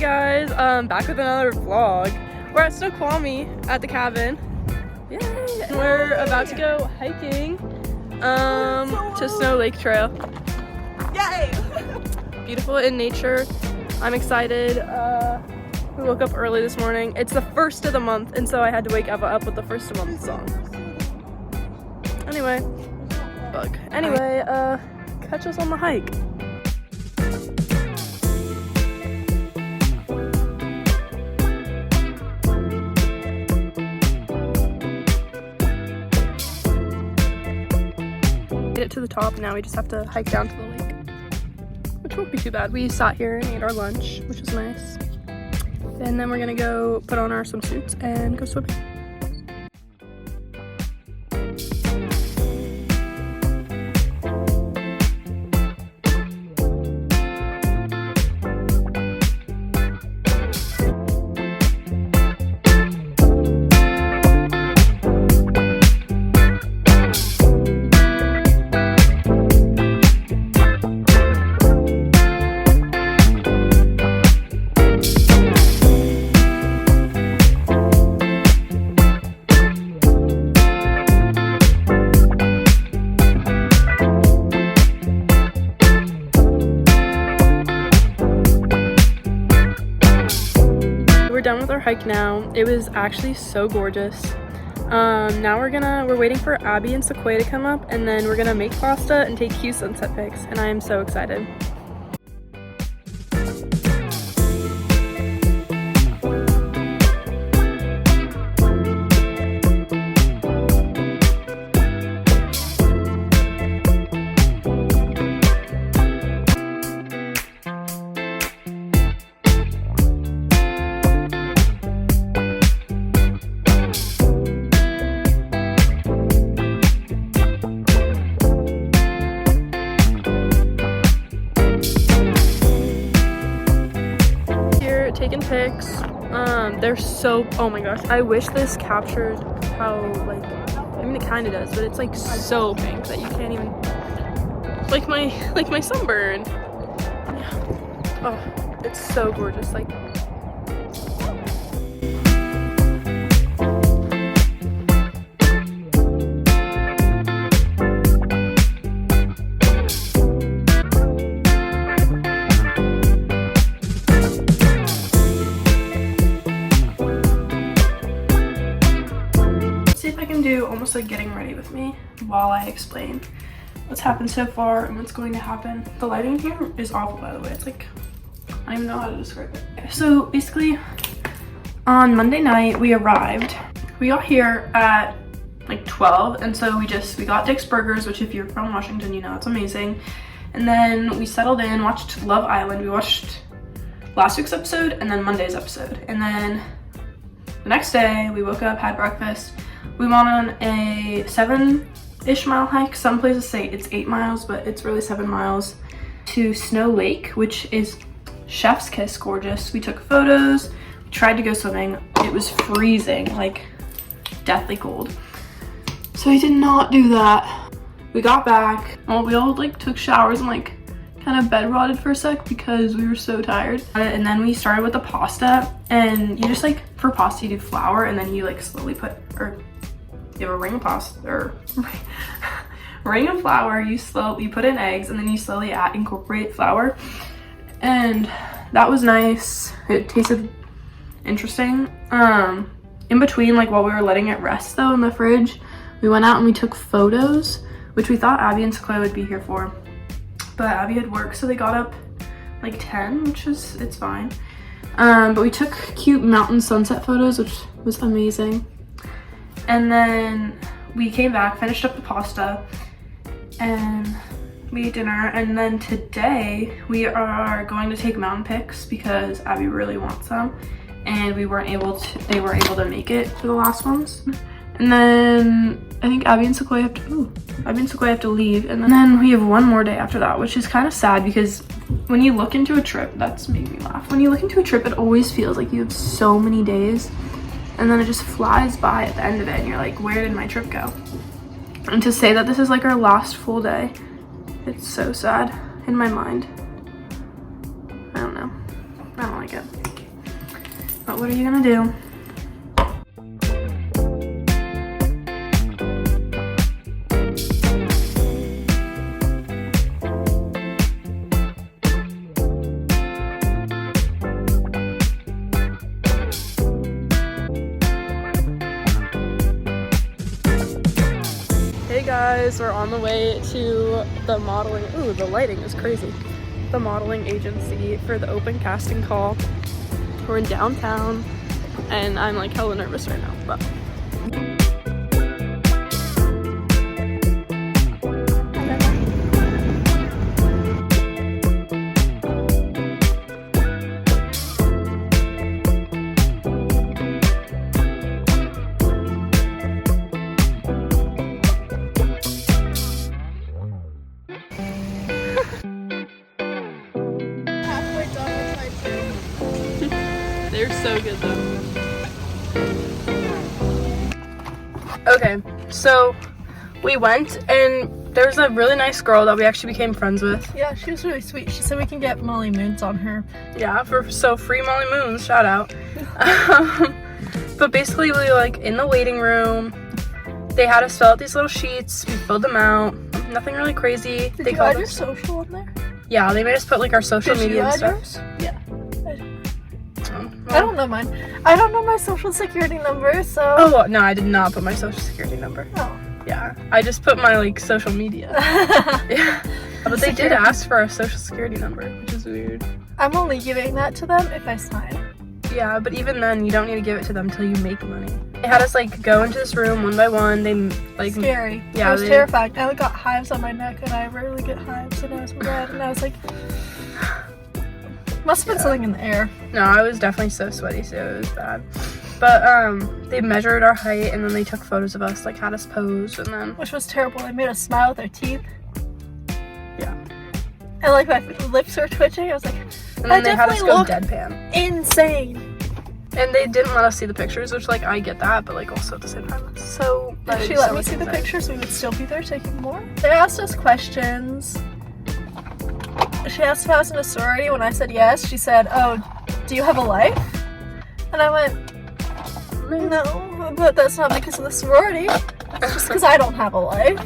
guys, back with another vlog. We're at Snoqualmie at the cabin. Yay! And we're about to go hiking to Snow Lake Trail. Yay! Beautiful in nature. I'm excited. We woke up early this morning. It's the first of the month, and so I had to wake Eva up with the first of the month song. Anyway, catch us on the hike. Get it to the top, and now we just have to hike down to the lake, which won't be too bad. We sat here and ate our lunch, which was nice. And then we're gonna go put on our swimsuits and go swimming. We're done with our hike now. It was actually so gorgeous. Now we're waiting for Abby and Sequoia to come up, and then we're gonna make pasta and take cute sunset pics, and I am so excited. Taking pics. They're so, oh my gosh, I wish this captured how, like, I mean it kind of does, but it's like so pink that you can't even, like my sunburn. Yeah. Oh, it's so gorgeous. Like, see if I can do almost like getting ready with me while I explain what's happened so far and what's going to happen. The lighting here is awful, by the way. It's like, I don't even know how to describe it. So basically on Monday night we arrived. We got here at like 12, and so we got Dick's Burgers, which if you're from Washington you know it's amazing. And then we settled in, watched Love Island. We watched last week's episode and then Monday's episode, and then the next day we woke up, had breakfast. We went on a 7-ish mile hike. Some places say it's 8 miles, but it's really 7 miles to Snow Lake, which is chef's kiss gorgeous. We took photos, we tried to go swimming. It was freezing, like deathly cold. So I did not do that. We got back, well, we all like took showers and like kind of bed rotted for a sec because we were so tired. And then we started with the pasta, and you just like, for pasta you do flour and then you like slowly put, or you have a ring of pasta, or ring of flour, you put in eggs, and then you slowly incorporate flour. And that was nice. It tasted interesting. In between, like while we were letting it rest though in the fridge, we went out and we took photos, which we thought Abby and Sequoia would be here for. But Abby had work, so they got up like 10, which is, it's fine. But we took cute mountain sunset photos, which was amazing. And then we came back, finished up the pasta, and we ate dinner. And then today we are going to take mountain pics because Abby really wants some, and they were able to make it for the last ones. And then I think Abby and Sequoia have to leave, and then we have one more day after that, which is kind of sad because when you look into a trip, that's made me laugh. When you look into a trip, it always feels like you have so many days, and then it just flies by at the end of it, and you're like, where did my trip go? And to say that this is like our last full day, it's so sad in my mind. I don't know. I don't like it. what are you gonna do? Hey guys, we're on the way to the modeling. Ooh, the lighting is crazy. The modeling agency for the open casting call. We're in downtown and I'm like hella nervous right now, but they're so good though. Okay, so we went and there's a really nice girl that we actually became friends with. Yeah, she was really sweet. She said we can get Molly Moons on her. Yeah, so free Molly Moons, shout out. But basically we like in the waiting room. They had us fill out these little sheets. We filled them out. Nothing really crazy. Did you add your social on there? Yeah, they made us put like our social media and stuff. Yours? Yeah. I don't know mine. I don't know my social security number, so. Oh no, I did not put my social security number. Oh. Yeah, I just put my like social media. Yeah, but they did ask for a social security number, which is weird. I'm only giving that to them if I sign. Yeah, but even then, you don't need to give it to them until you make money. They had us like go into this room one by one. They like scary. Yeah, it was terrifying. I got hives on my neck, and I rarely get hives, and I was red, and I was like, must have been something in the air. No, I was definitely so sweaty, so it was bad. But they measured our height, and then they took photos of us, like had us pose, and then which was terrible. They made us smile with their teeth. Yeah. And like my lips were twitching. I was like, and then they had us go deadpan. Insane. And they didn't let us see the pictures, which like I get that, but like also at the same time, so. If she let me see the pictures, we would still be there taking more. They asked us questions. She asked if I was in a sorority. When I said yes, she said, "Oh, do you have a life?" And I went, "No, but that's not because of the sorority. It's just because I don't have a life."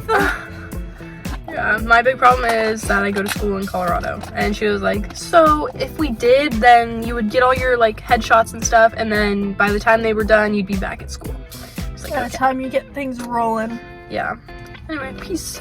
Yeah, my big problem is that I go to school in Colorado, and she was like, "So if we did, then you would get all your like headshots and stuff, and then by the time they were done, you'd be back at school." Like, by the time you get things rolling. Yeah. Anyway, peace.